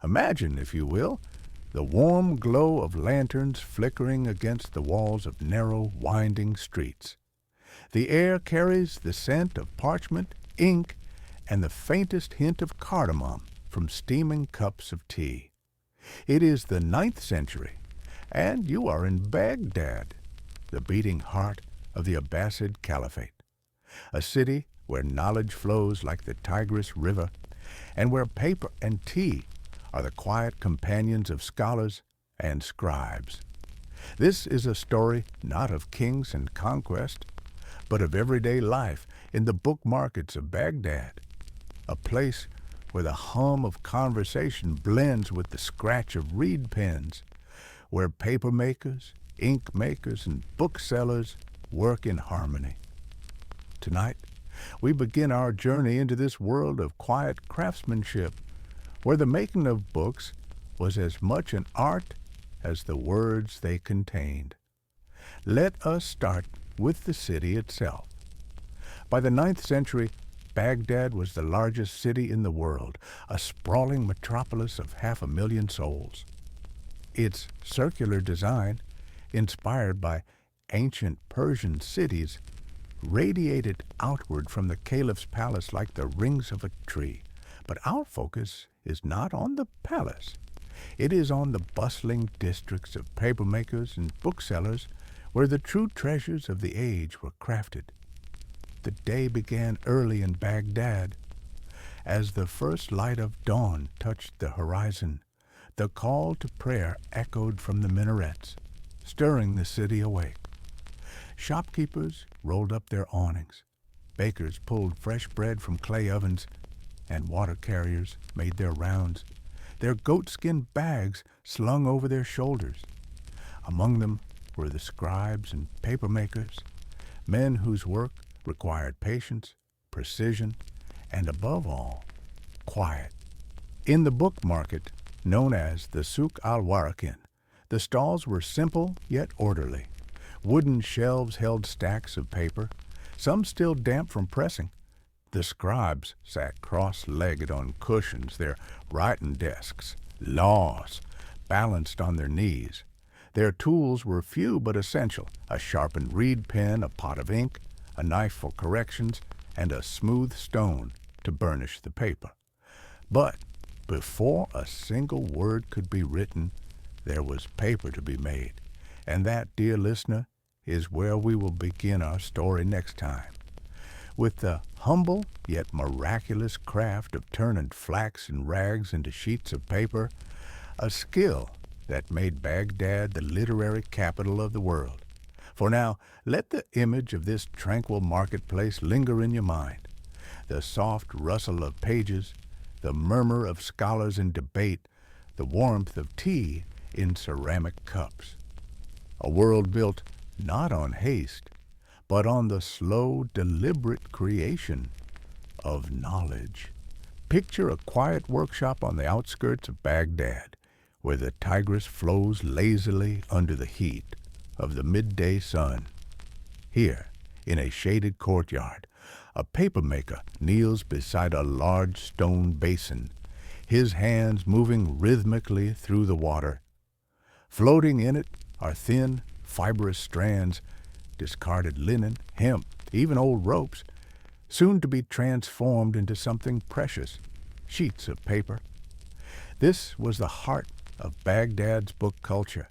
Imagine, if you will, the warm glow of lanterns flickering against the walls of narrow, winding streets. The air carries the scent of parchment, ink, and the faintest hint of cardamom from steaming cups of tea. It is the 9th century, and you are in Baghdad, the beating heart of the Abbasid Caliphate, a city where knowledge flows like the Tigris River, and where paper and tea are the quiet companions of scholars and scribes. This is a story not of kings and conquest, but of everyday life in the book markets of Baghdad, a place where the hum of conversation blends with the scratch of reed pens, where paper makers, ink makers, and booksellers work in harmony. Tonight, we begin our journey into this world of quiet craftsmanship, where the making of books was as much an art as the words they contained. Let us start with the city itself. By the 9th century, Baghdad was the largest city in the world, a sprawling metropolis of 500,000 souls. Its circular design, inspired by ancient Persian cities, radiated outward from the caliph's palace like the rings of a tree. But our focus is not on the palace. It is on the bustling districts of papermakers and booksellers where the true treasures of the age were crafted. The day began early in Baghdad. As the first light of dawn touched the horizon, the call to prayer echoed from the minarets, stirring the city awake. Shopkeepers rolled up their awnings, bakers pulled fresh bread from clay ovens, and water carriers made their rounds, their goatskin bags slung over their shoulders. Among them were the scribes and papermakers, men whose work required patience, precision, and above all, quiet. In the book market, known as the Souk al-Warakin, the stalls were simple yet orderly. Wooden shelves held stacks of paper, some still damp from pressing. The scribes sat cross-legged on cushions, their writing desks, laws, balanced on their knees. Their tools were few but essential: a sharpened reed pen, a pot of ink, a knife for corrections, and a smooth stone to burnish the paper. But before a single word could be written, there was paper to be made. And that, dear listener, is where we will begin our story next time. With the humble yet miraculous craft of turning flax and rags into sheets of paper, a skill that made Baghdad the literary capital of the world. For now, let the image of this tranquil marketplace linger in your mind. The soft rustle of pages, the murmur of scholars in debate, the warmth of tea in ceramic cups. A world built not on haste, but on the slow, deliberate creation of knowledge. Picture a quiet workshop on the outskirts of Baghdad, where the Tigris flows lazily under the heat of the midday sun. Here, in a shaded courtyard, a papermaker kneels beside a large stone basin, his hands moving rhythmically through the water. Floating in it are thin, fibrous strands, discarded linen, hemp, even old ropes, soon to be transformed into something precious, sheets of paper. This was the heart of Baghdad's book culture.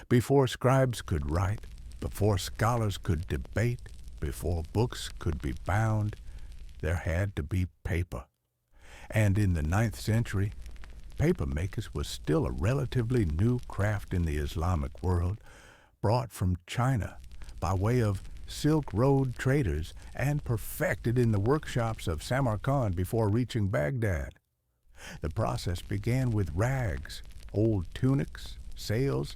Before scribes could write, before scholars could debate, before books could be bound, there had to be paper. And in the 9th century, paper makers was still a relatively new craft in the Islamic world, brought from China by way of Silk Road traders and perfected in the workshops of Samarkand before reaching Baghdad. The process began with rags, old tunics, sails,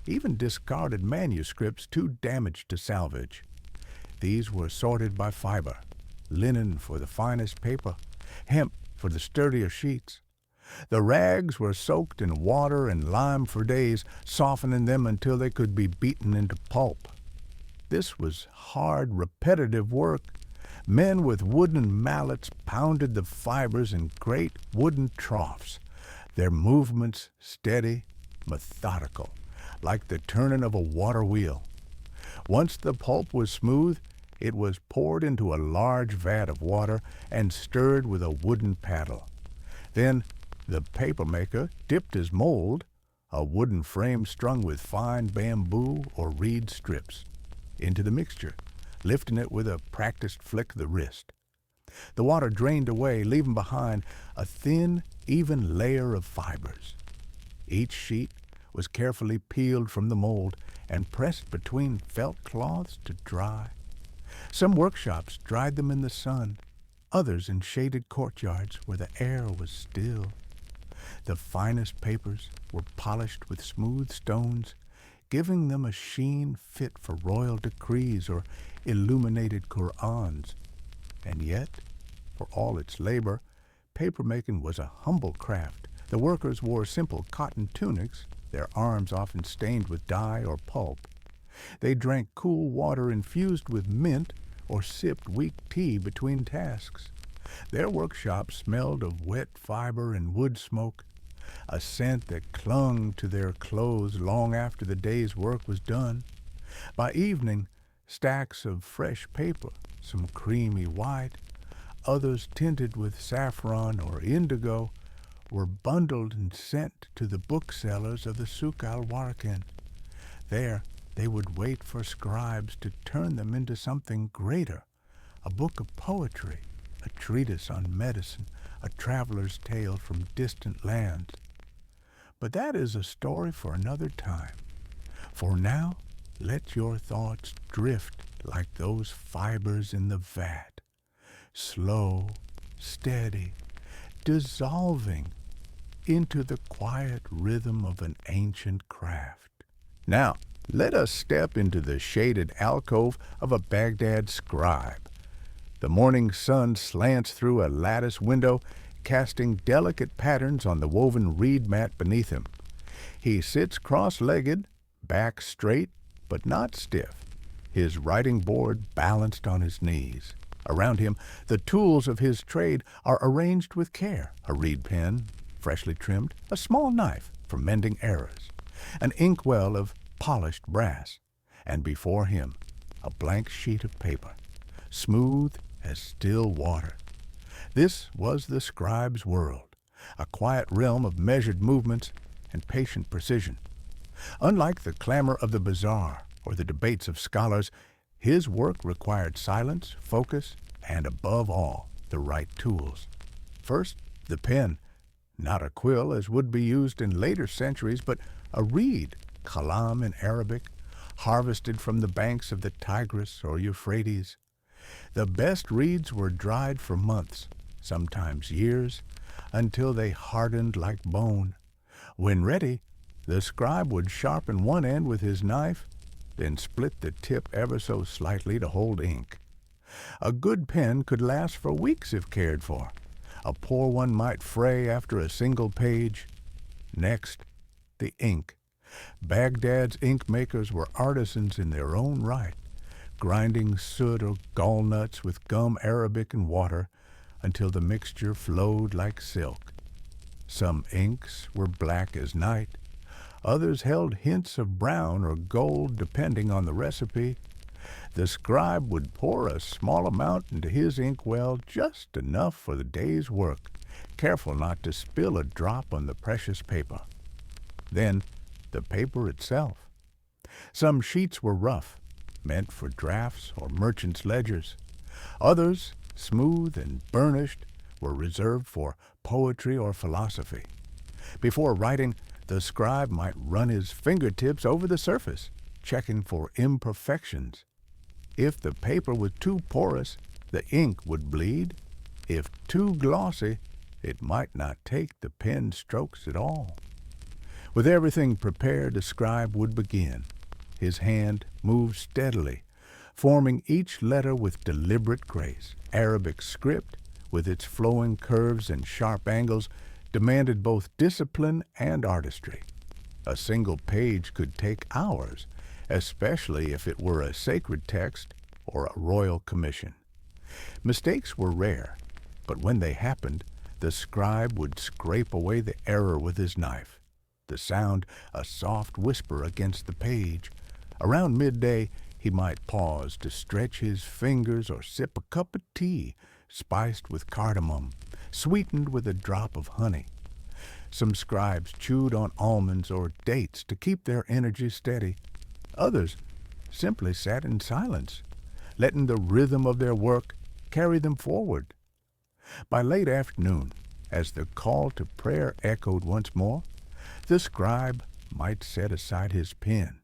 even discarded manuscripts too damaged to salvage. These were sorted by fiber: linen for the finest paper, hemp for the sturdier sheets. The rags were soaked in water and lime for days, softening them until they could be beaten into pulp. This was hard, repetitive work. Men with wooden mallets pounded the fibers in great wooden troughs. their movements steady, methodical, like the turning of a water wheel. Once the pulp was smooth, it was poured into a large vat of water and stirred with a wooden paddle. Then the papermaker dipped his mold, a wooden frame strung with fine bamboo or reed strips, into the mixture, lifting it with a practiced flick of the wrist. The water drained away, leaving behind a thin, even layer of fibers. Each sheet was carefully peeled from the mold and pressed between felt cloths to dry. Some workshops dried them in the sun, others in shaded courtyards where the air was still. The finest papers were polished with smooth stones, giving them a sheen fit for royal decrees or illuminated Qur'ans. And yet, for all its labor, papermaking was a humble craft. The workers wore simple cotton tunics, their arms often stained with dye or pulp. They drank cool water infused with mint or sipped weak tea between tasks. Their workshop smelled of wet fiber and wood smoke, a scent that clung to their clothes long after the day's work was done. By evening, stacks of fresh paper, some creamy white, others tinted with saffron or indigo, were bundled and sent to the booksellers of the Souk al-Warkan. There, they would wait for scribes to turn them into something greater, a book of poetry, a treatise on medicine, a traveler's tale from distant lands. But that is a story for another time. For now, let your thoughts drift like those fibers in the vat, slow, steady, dissolving into the quiet rhythm of an ancient craft. Now, let us step into the shaded alcove of a Baghdad scribe. The morning sun slants through a lattice window, casting delicate patterns on the woven reed mat beneath him. He sits cross-legged, back straight, but not stiff, his writing board balanced on his knees. Around him, the tools of his trade are arranged with care: a reed pen, freshly trimmed, a small knife for mending errors, an inkwell of polished brass, and before him a blank sheet of paper, smooth as still water. This was the scribe's world, a quiet realm of measured movements and patient precision. Unlike the clamor of the bazaar or the debates of scholars, his work required silence, focus, and above all, the right tools. First, the pen, not a quill as would be used in later centuries, but a reed, kalam in Arabic, harvested from the banks of the Tigris or Euphrates. The best reeds were dried for months, sometimes years, until they hardened like bone. When ready, the scribe would sharpen one end with his knife, then split the tip ever so slightly to hold ink. A good pen could last for weeks if cared for. A poor one might fray after a single page. Next, the ink. Baghdad's ink makers were artisans in their own right, grinding soot or gallnuts with gum arabic and water until the mixture flowed like silk. Some inks were black as night. Others held hints of brown or gold depending on the recipe. The scribe would pour a small amount into his inkwell, just enough for the day's work, careful not to spill a drop on the precious paper. Then, the paper itself. Some sheets were rough, meant for drafts or merchants' ledgers. Others, smooth and burnished, were reserved for poetry or philosophy. Before writing, the scribe might run his fingertips over the surface, checking for imperfections. If the paper was too porous, the ink would bleed. If too glossy, it might not take the pen strokes at all. With everything prepared, the scribe would begin. His hand moved steadily, forming each letter with deliberate grace. Arabic script, with its flowing curves and sharp angles, demanded both discipline and artistry. A single page could take hours, especially if it were a sacred text or a royal commission. Mistakes were rare, but when they happened, The scribe would scrape away the error with his knife, the sound a soft whisper against the page. Around midday, he might pause to stretch his fingers or sip a cup of tea, spiced with cardamom, sweetened with a drop of honey. Some scribes chewed on almonds or dates to keep their energy steady. Others simply sat in silence, letting the rhythm of their work carry them forward. By late afternoon, as the call to prayer echoed once more, the scribe might set aside his pen.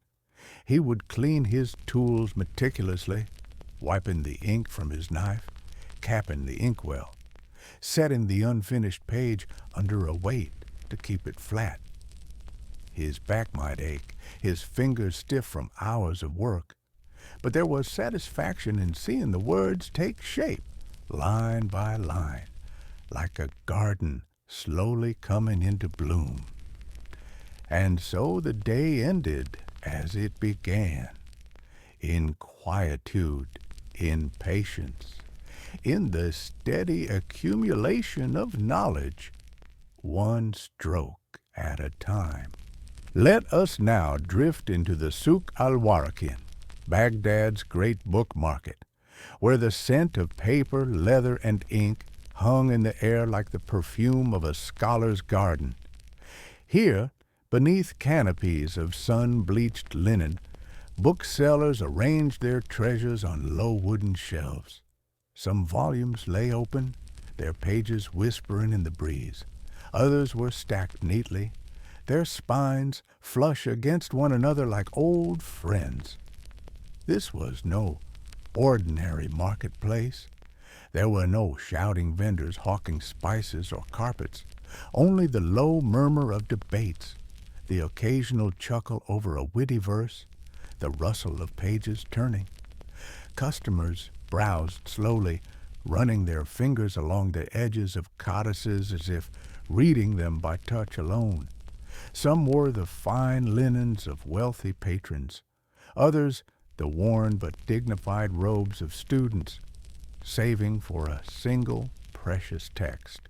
He would clean his tools meticulously, wiping the ink from his knife, capping the inkwell, setting the unfinished page under a weight to keep it flat. His back might ache, his fingers stiff from hours of work, but there was satisfaction in seeing the words take shape, line by line, like a garden slowly coming into bloom. And so the day ended as it began, in quietude, in patience, in the steady accumulation of knowledge, one stroke at a time. Let us now drift into the Souk al-Warakin, Baghdad's great book market, where the scent of paper, leather, and ink hung in the air like the perfume of a scholar's garden. Here, beneath canopies of sun-bleached linen, booksellers arranged their treasures on low wooden shelves. Some volumes lay open, their pages whispering in the breeze. Others were stacked neatly, their spines flush against one another like old friends. This was no ordinary marketplace. There were no shouting vendors hawking spices or carpets, only the low murmur of debates, the occasional chuckle over a witty verse, the rustle of pages turning. Customers browsed slowly, running their fingers along the edges of codices as if reading them by touch alone. Some wore the fine linens of wealthy patrons, others the worn but dignified robes of students, saving for a single precious text.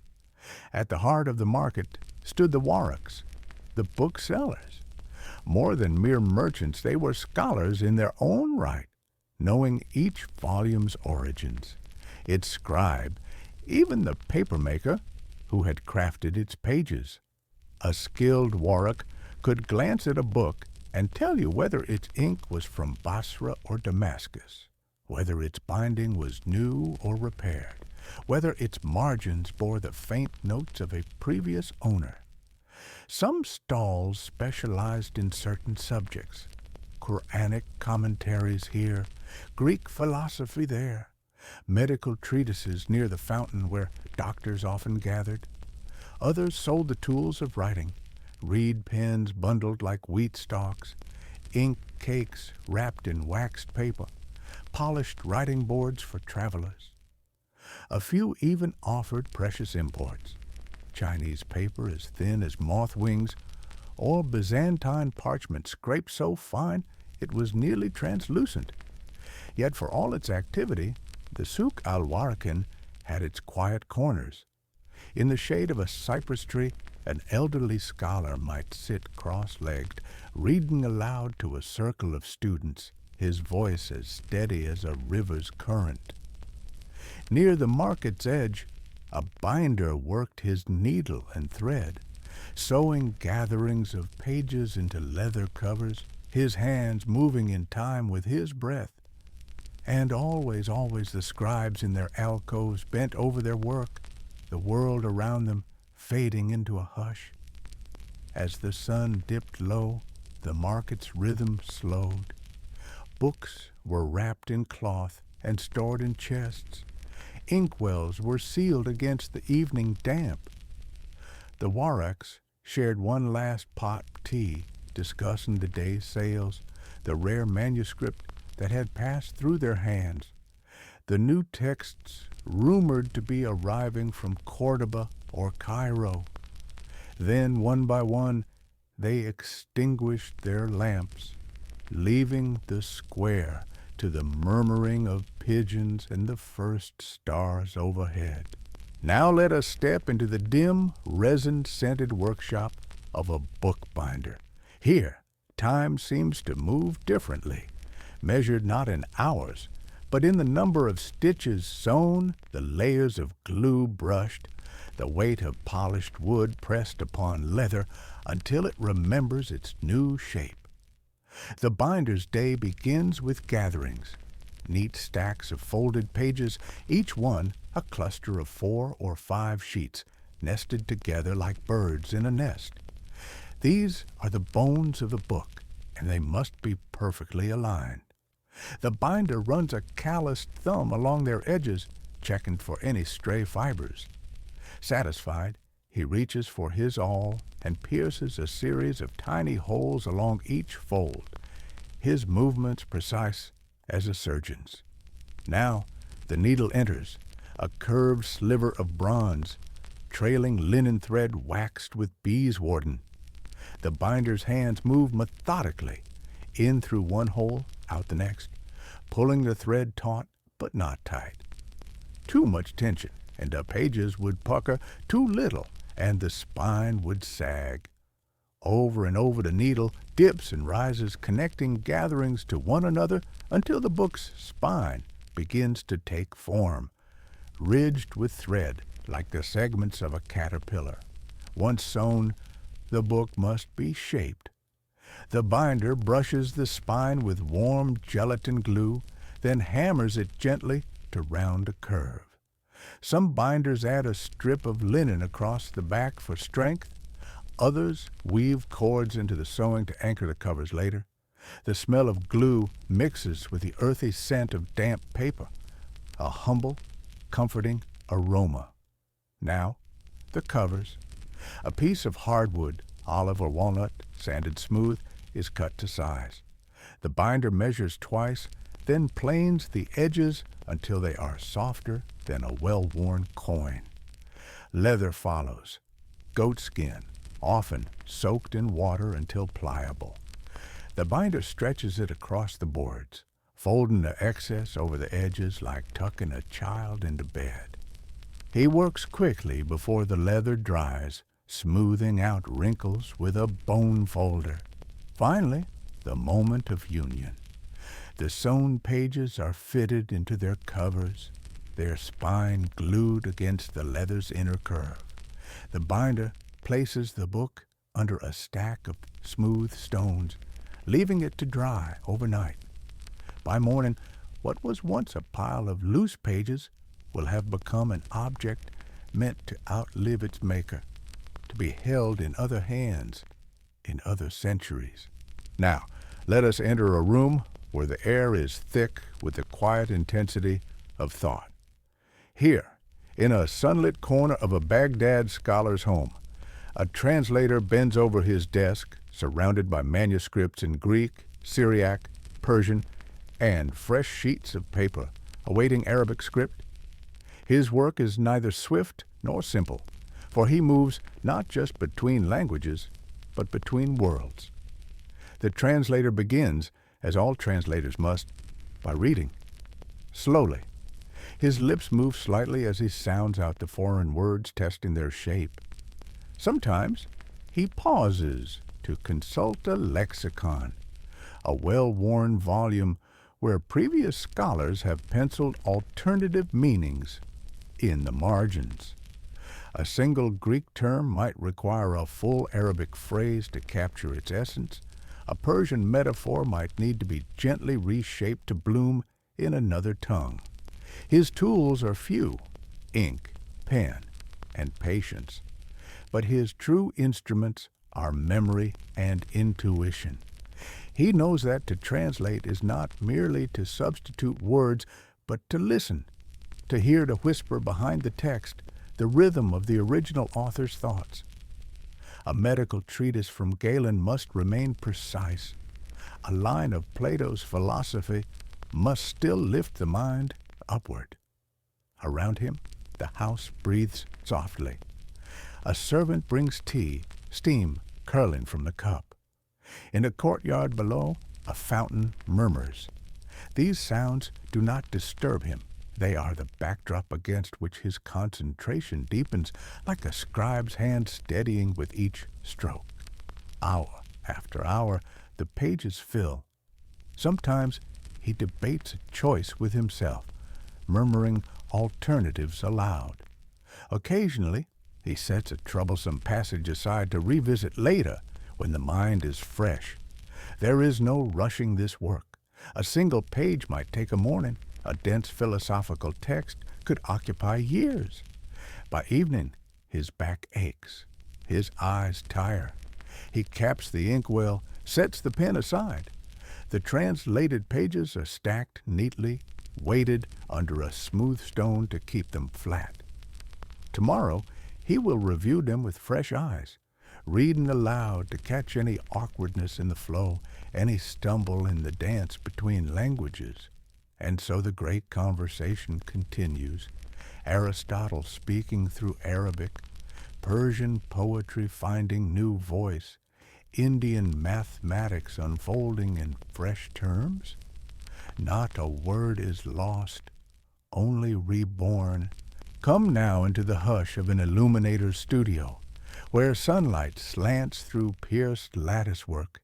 At the heart of the market stood the waraks, the booksellers. More than mere merchants, they were scholars in their own right, knowing each volume's origins, its scribe, even the papermaker who had crafted its pages. A skilled warak could glance at a book and tell you whether its ink was from Basra or Damascus, whether its binding was new or repaired, whether its margins bore the faint notes of a previous owner. Some stalls specialized in certain subjects, Quranic commentaries here, Greek philosophy there, medical treatises near the fountain where doctors often gathered. Others sold the tools of writing, reed pens bundled like wheat stalks, ink cakes wrapped in waxed paper, polished writing boards for travelers. A few even offered precious imports, Chinese paper as thin as moth wings, or Byzantine parchment scraped so fine it was nearly translucent. Yet for all its activity, the Souk al-Warakin had its quiet corners. In the shade of a cypress tree, an elderly scholar might sit cross-legged, reading aloud to a circle of students, his voice as steady as a river's current. Near the market's edge, a binder worked his needle and thread, sewing gatherings of pages into leather covers, his hands moving in time with his breath. And always the scribes in their alcoves bent over their work, the world around them fading into a hush. As the sun dipped low, the market's rhythm slowed. Books were wrapped in cloth and stored in chests. Inkwells were sealed against the evening damp. The waraks shared one last pot of tea, discussing the day's sales, the rare manuscript that had passed through their hands, the new texts rumored to be arriving from Cordoba or Cairo. Then, one by one, they extinguished their lamps, leaving the square to the murmuring of pigeons and the first stars overhead. Now let us step into the dim, resin-scented workshop of a bookbinder. Here, time seems to move differently, measured not in hours, but in the number of stitches sewn, the layers of glue brushed, the weight of polished wood pressed upon leather until it remembers its new shape. The binder's day begins with gatherings, neat stacks of folded pages, each one a cluster of 4 or 5 sheets nested together like birds in a nest. These are the bones of a book, and they must be perfectly aligned. The binder runs a calloused thumb along their edges, checking for any stray fibers. Satisfied, he reaches for his awl and pierces a series of tiny holes along each fold, his movements precise as a surgeon's. Now the needle enters, a curved sliver of bronze, trailing linen thread waxed with beeswarden. The binder's hands move methodically, in through one hole, out the next, pulling the thread taut but not tight. Too much tension, and the pages would pucker; too little, and the spine would sag. Over and over the needle dips and rises, connecting gatherings to one another until the book's spine begins to take form, ridged with thread like the segments of a caterpillar. Once sewn, the book must be shaped. The binder brushes the spine with warm gelatin glue, then hammers it gently to round a curve. Some binders add a strip of linen across the back for strength. Others weave cords into the sewing to anchor the covers later. The smell of glue mixes with the earthy scent of damp paper, a humble, comforting aroma. Now, the covers. A piece of hardwood, olive or walnut, sanded smooth, is cut to size. The binder measures twice, then planes the edges until they are softer than a well-worn coin. Leather follows, goatskin, often soaked in water until pliable. The binder stretches it across the boards, folding the excess over the edges like tucking a child into bed. He works quickly before the leather dries, smoothing out wrinkles with a bone folder. Finally, the moment of union. The sewn pages are fitted into their covers, their spine glued against the leather's inner curve. The binder places the book under a stack of smooth stones, leaving it to dry overnight. By morning, what was once a pile of loose pages will have become an object meant to outlive its maker, to be held in other hands in other centuries. Now, let us enter a room where the air is thick with the quiet intensity of thought. Here, in a sunlit corner of a Baghdad scholar's home, a translator bends over his desk, surrounded by manuscripts in Greek, Syriac, Persian, and fresh sheets of paper awaiting Arabic script. His work is neither swift nor simple, for he moves not just between languages, but between worlds. The translator begins, as all translators must, by reading. Slowly. His lips move slightly as he sounds out the foreign words, testing their shape. Sometimes he pauses to consult a lexicon, a well-worn volume where previous scholars have penciled alternative meanings in the margins. A single Greek term might require a full Arabic phrase to capture its essence. A Persian metaphor might need to be gently reshaped to bloom in another tongue. His tools are few: ink, pen, and patience. But his true instruments are memory and intuition. He knows that to translate is not merely to substitute words, but to listen, to hear the whisper behind the text, the rhythm of the original author's thoughts. A medical treatise from Galen must remain precise. A line of Plato's philosophy must still lift the mind upward. Around him, the house breathes softly. A servant brings tea, steam curling from the cup. In the courtyard below, a fountain murmurs. These sounds do not disturb him. They are the backdrop against which his concentration deepens, like a scribe's hand steadying with each stroke. Hour after hour, the pages fill. Sometimes he debates a choice with himself, murmuring alternatives aloud. Occasionally, he sets a troublesome passage aside to revisit later when the mind is fresh. There is no rushing this work. A single page might take a morning. A dense philosophical text could occupy years. By evening, his back aches. His eyes tire. He caps the inkwell, sets the pen aside. The translated pages are stacked neatly, weighted under a smooth stone to keep them flat. Tomorrow, he will review them with fresh eyes, reading aloud to catch any awkwardness in the flow, any stumble in the dance between languages. And so the great conversation continues, Aristotle speaking through Arabic, Persian poetry finding new voice, Indian mathematics unfolding in fresh terms. Not a word is lost, only reborn. Come now into the hush of an illuminator's studio, where sunlight slants through pierced latticework,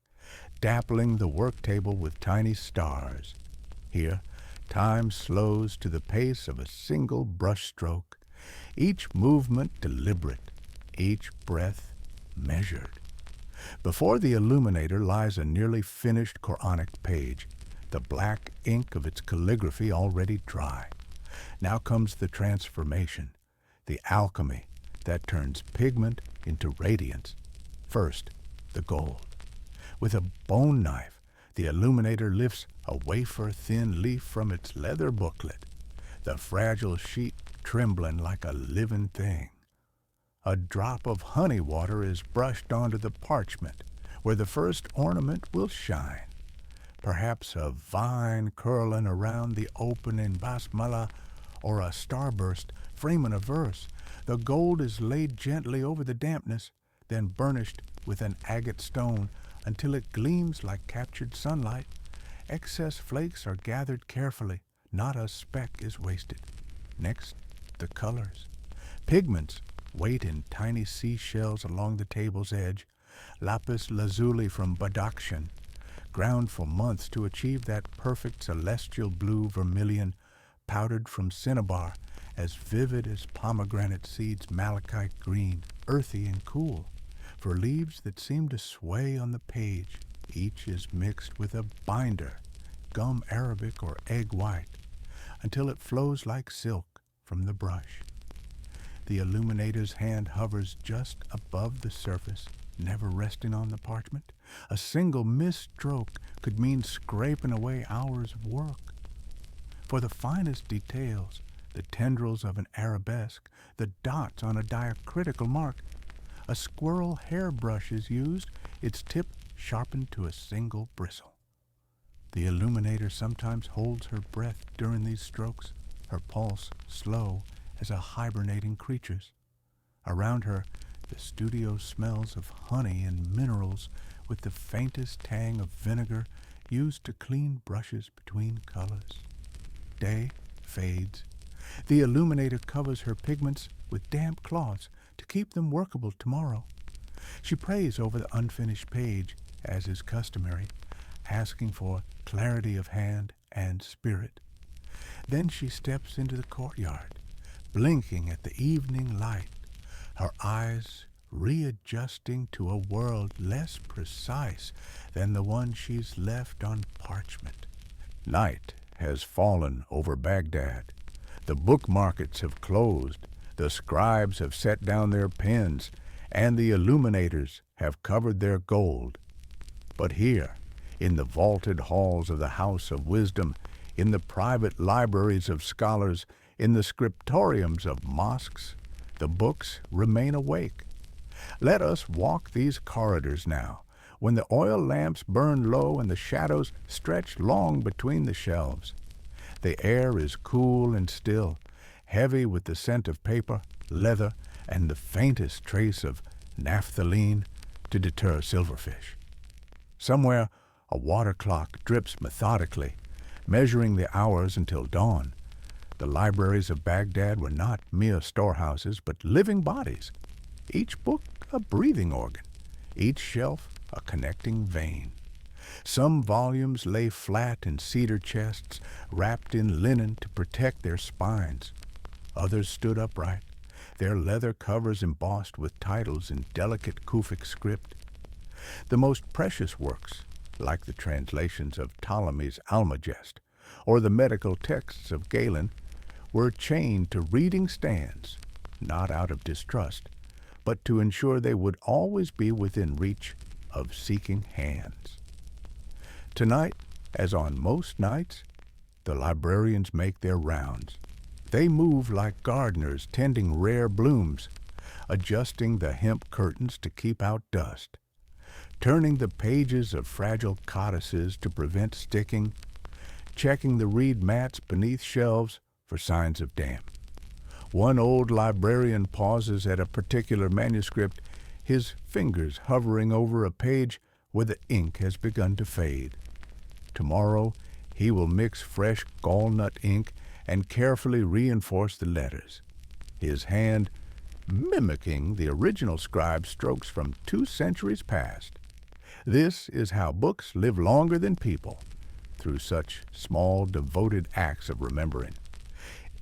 dappling the work table with tiny stars. Here, time slows to the pace of a single brushstroke, each movement deliberate, each breath measured. Before the illuminator lies a nearly finished Quranic page, the black ink of its calligraphy already dry. Now comes the transformation, the alchemy that turns pigment into radiance. First, the gold. With a bone knife, the illuminator lifts a wafer-thin leaf from its leather booklet, the fragile sheet trembling like a living thing. A drop of honey water is brushed onto the parchment, where the first ornament will shine. Perhaps a vine curling around the opening basmala, or a starburst framing a verse. The gold is laid gently over the dampness, then burnished with an agate stone until it gleams like captured sunlight. Excess flakes are gathered carefully. Not a speck is wasted. Next, the colors. Pigments wait in tiny seashells along the table's edge. Lapis lazuli from Badakhshan, ground for months to achieve that perfect celestial blue vermilion, powdered from cinnabar, as vivid as pomegranate seeds, malachite green, earthy and cool. For leaves that seem to sway on the page, each is mixed with a binder, gum arabic or egg white, until it flows like silk from the brush. The illuminator's hand hovers just above the surface, never resting on the parchment. A single misstroke could mean scraping away hours of work. For the finest details, the tendrils of an arabesque, the dots on a diacritical mark, a squirrel hairbrush is used, its tip sharpened to a single bristle. The illuminator sometimes holds her breath during these strokes, her pulse slow as a hibernating creature's. Around her, the studio smells of honey and minerals with the faintest tang of vinegar used to clean brushes between colors. Day fades. The illuminator covers her pigments with damp cloths to keep them workable tomorrow. She prays over the unfinished page, as is customary, asking for clarity of hand and spirit. Then she steps into the courtyard, blinking at the evening light, her eyes readjusting to a world less precise than the one she's left on parchment. Night has fallen over Baghdad. The book markets have closed, the scribes have set down their pens, and the illuminators have covered their gold. But here, in the vaulted halls of the House of Wisdom, in the private libraries of scholars, in the scriptoriums of mosques, the books remain awake. Let us walk these corridors now, when the oil lamps burn low and the shadows stretch long between the shelves. The air is cool and still, heavy with the scent of paper, leather, and the faintest trace of naphthalene to deter silverfish. Somewhere, a water clock drips methodically, measuring the hours until dawn. The libraries of Baghdad were not mere storehouses, but living bodies, each book a breathing organ, each shelf a connecting vein. Some volumes lay flat in cedar chests, wrapped in linen to protect their spines. Others stood upright, their leather covers embossed with titles in delicate Kufic script. The most precious works, like the translations of Ptolemy's Almagest or the medical texts of Galen, were chained to reading stands, not out of distrust, but to ensure they would always be within reach of seeking hands. Tonight, as on most nights, the librarians make their rounds. They move like gardeners tending rare blooms, adjusting the hemp curtains to keep out dust, turning the pages of fragile codices to prevent sticking, checking the reed mats beneath shelves for signs of damp. One old librarian pauses at a particular manuscript, his fingers hovering over a page where the ink has begun to fade. Tomorrow he will mix fresh gallnut ink and carefully reinforce the letters, his hand mimicking the original scribe's strokes from 2 centuries past. This is how books live longer than people, through such small, devoted acts of remembering.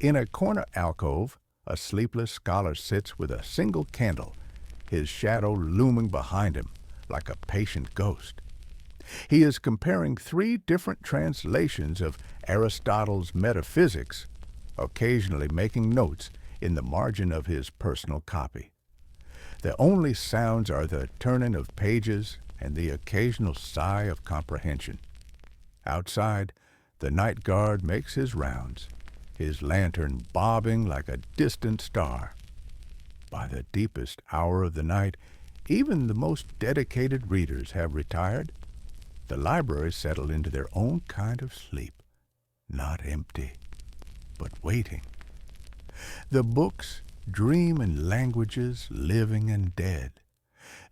In a corner alcove, a sleepless scholar sits with a single candle, his shadow looming behind him like a patient ghost. He is comparing 3 different translations of Aristotle's Metaphysics, occasionally making notes in the margin of his personal copy. The only sounds are the turning of pages and the occasional sigh of comprehension. Outside, the night guard makes his rounds, his lantern bobbing like a distant star. By the deepest hour of the night, even the most dedicated readers have retired. The library settled into their own kind of sleep, not empty, but waiting. The books dream in languages living and dead,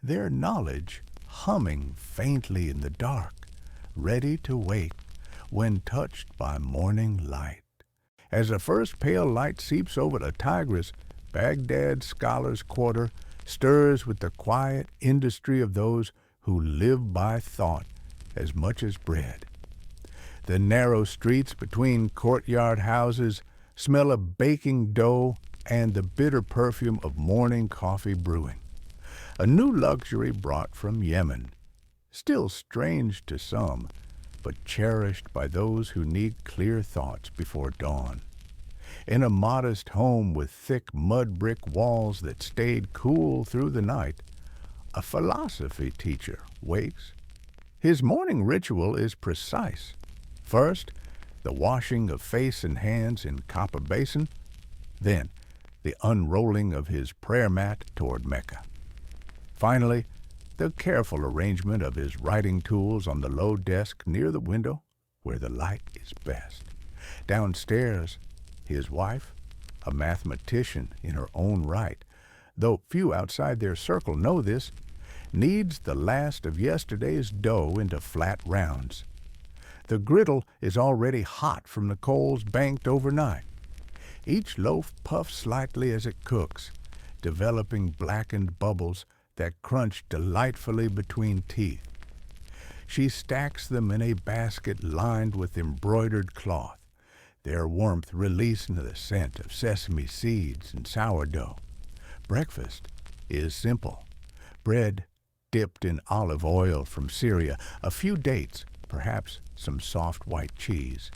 their knowledge humming faintly in the dark, ready to wake when touched by morning light. As the first pale light seeps over the Tigris, Baghdad's scholars' quarter stirs with the quiet industry of those who live by thought as much as bread. The narrow streets between courtyard houses smell of baking dough and the bitter perfume of morning coffee brewing, a new luxury brought from Yemen, still strange to some, but cherished by those who need clear thoughts before dawn. In a modest home with thick mud brick walls that stayed cool through the night, a philosophy teacher wakes. His morning ritual is precise. First, the washing of face and hands in copper basin, then the unrolling of his prayer mat toward Mecca. Finally, the careful arrangement of his writing tools on the low desk near the window where the light is best. Downstairs, his wife, a mathematician in her own right, though few outside their circle know this, kneads the last of yesterday's dough into flat rounds. The griddle is already hot from the coals banked overnight. Each loaf puffs slightly as it cooks, developing blackened bubbles that crunch delightfully between teeth. She stacks them in a basket lined with embroidered cloth, their warmth releasing the scent of sesame seeds and sourdough. Breakfast is simple. Bread dipped in olive oil from Syria, a few dates, perhaps some soft white cheese.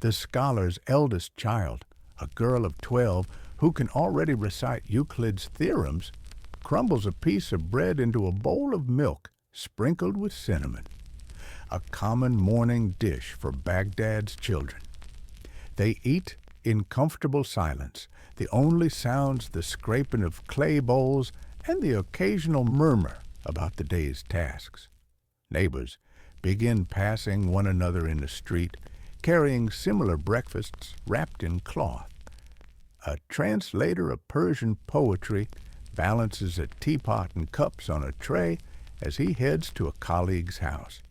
The scholar's eldest child, a girl of 12 who can already recite Euclid's theorems, crumbles a piece of bread into a bowl of milk sprinkled with cinnamon, a common morning dish for Baghdad's children. They eat in comfortable silence, the only sounds the scraping of clay bowls and the occasional murmur about the day's tasks. Neighbors begin passing one another in the street, carrying similar breakfasts wrapped in cloth. A translator of Persian poetry balances a teapot and cups on a tray as he heads to a colleague's house.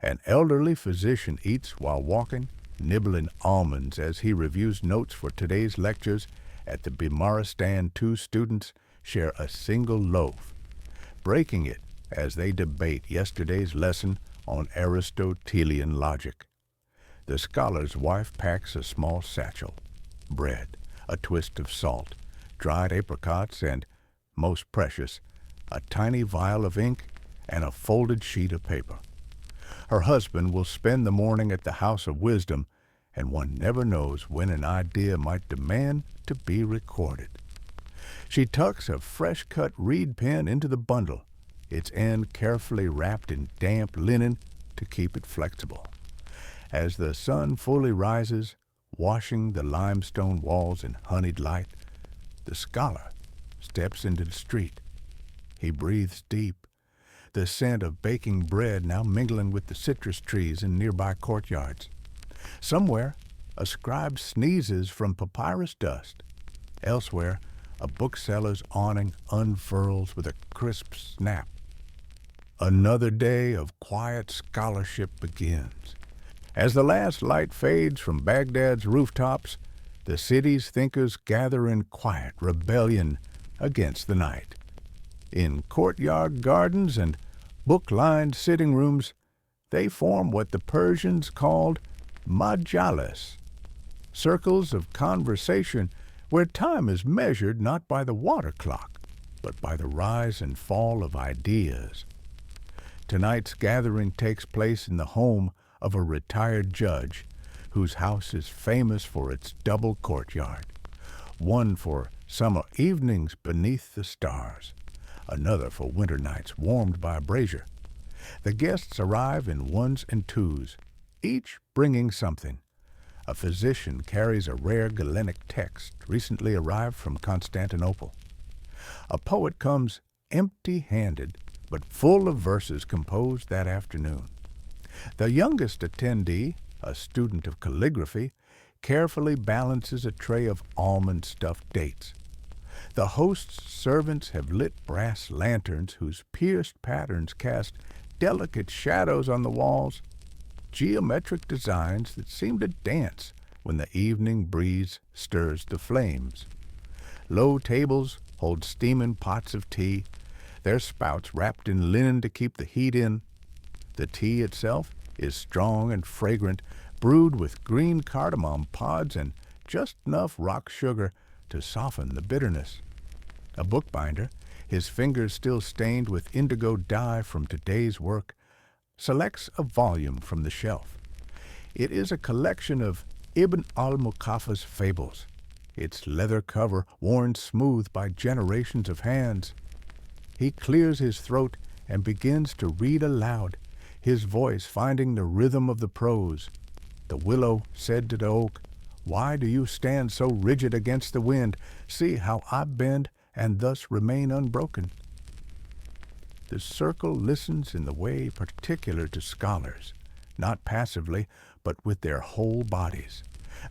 An elderly physician eats while walking, nibbling almonds as he reviews notes for today's lectures at the Bimaristan. Two students share a single loaf, breaking it as they debate yesterday's lesson on Aristotelian logic. The scholar's wife packs a small satchel, bread, a twist of salt, dried apricots, and, most precious, a tiny vial of ink and a folded sheet of paper. Her husband will spend the morning at the House of Wisdom, and one never knows when an idea might demand to be recorded. She tucks a fresh-cut reed pen into the bundle, its end carefully wrapped in damp linen to keep it flexible. As the sun fully rises, washing the limestone walls in honeyed light, the scholar steps into the street. He breathes deep, the scent of baking bread now mingling with the citrus trees in nearby courtyards. Somewhere, a scribe sneezes from papyrus dust. Elsewhere, a bookseller's awning unfurls with a crisp snap. Another day of quiet scholarship begins. As the last light fades from Baghdad's rooftops, the city's thinkers gather in quiet rebellion against the night. In courtyard gardens and book-lined sitting rooms, they form what the Persians called majalis, circles of conversation where time is measured not by the water clock, but by the rise and fall of ideas. Tonight's gathering takes place in the home of a retired judge whose house is famous for its double courtyard, one for summer evenings beneath the stars, another for winter nights warmed by a brazier. The guests arrive in ones and twos, each bringing something. A physician carries a rare Galenic text recently arrived from Constantinople. A poet comes empty-handed, but full of verses composed that afternoon. The youngest attendee, a student of calligraphy, carefully balances a tray of almond-stuffed dates. The host's servants have lit brass lanterns whose pierced patterns cast delicate shadows on the walls, geometric designs that seem to dance when the evening breeze stirs the flames. Low tables hold steaming pots of tea, their spouts wrapped in linen to keep the heat in. The tea itself is strong and fragrant, brewed with green cardamom pods and just enough rock sugar to soften the bitterness. A bookbinder, his fingers still stained with indigo dye from today's work, selects a volume from the shelf. It is a collection of Ibn al-Muqaffa's fables, its leather cover worn smooth by generations of hands. He clears his throat and begins to read aloud, his voice finding the rhythm of the prose. The willow said to the oak, "Why do you stand so rigid against the wind? See how I bend and thus remain unbroken." The circle listens in the way particular to scholars, not passively, but with their whole bodies.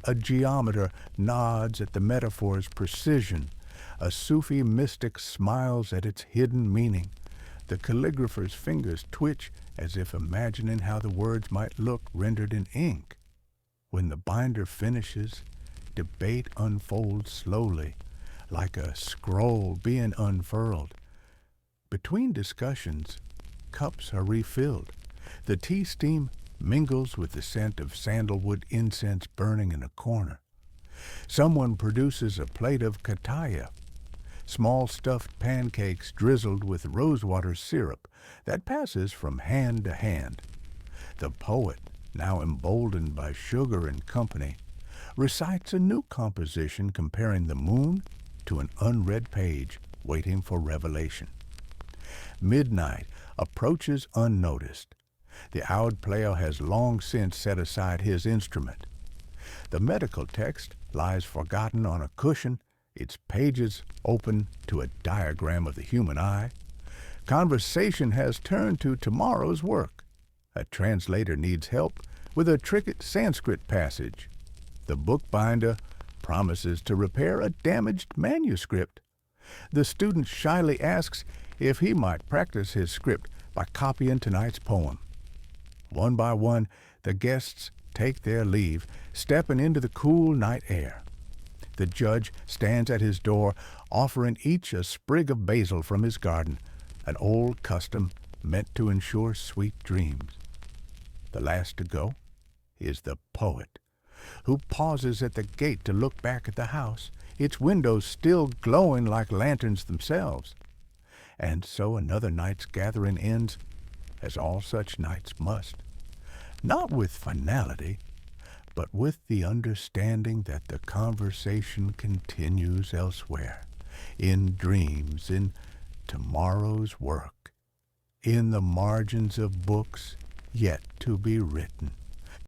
A geometer nods at the metaphor's precision. A Sufi mystic smiles at its hidden meaning. The calligrapher's fingers twitch as if imagining how the words might look rendered in ink. When the binder finishes, debate unfolds slowly, like a scroll being unfurled. Between discussions, cups are refilled. The tea steam mingles with the scent of sandalwood incense burning in a corner. Someone produces a plate of kataya, small stuffed pancakes drizzled with rosewater syrup that passes from hand to hand. The poet, now emboldened by sugar and company, recites a new composition comparing the moon to an unread page waiting for revelation. Midnight approaches unnoticed. The oud player has long since set aside his instrument. The medical text lies forgotten on a cushion, its pages open to a diagram of the human eye. Conversation has turned to tomorrow's work. A translator needs help with a tricky Sanskrit passage. The bookbinder promises to repair a damaged manuscript. The student shyly asks if he might practice his script by copying tonight's poem. One by one, the guests take their leave, stepping into the cool night air. The judge stands at his door, offering each a sprig of basil from his garden, an old custom meant to ensure sweet dreams. The last to go is the poet, who pauses at the gate to look back at the house, its windows still glowing like lanterns themselves. And so another night's gathering ends, as all such nights must, not with finality, but with the understanding that the conversation continues elsewhere, in dreams, in tomorrow's work, in the margins of books yet to be written.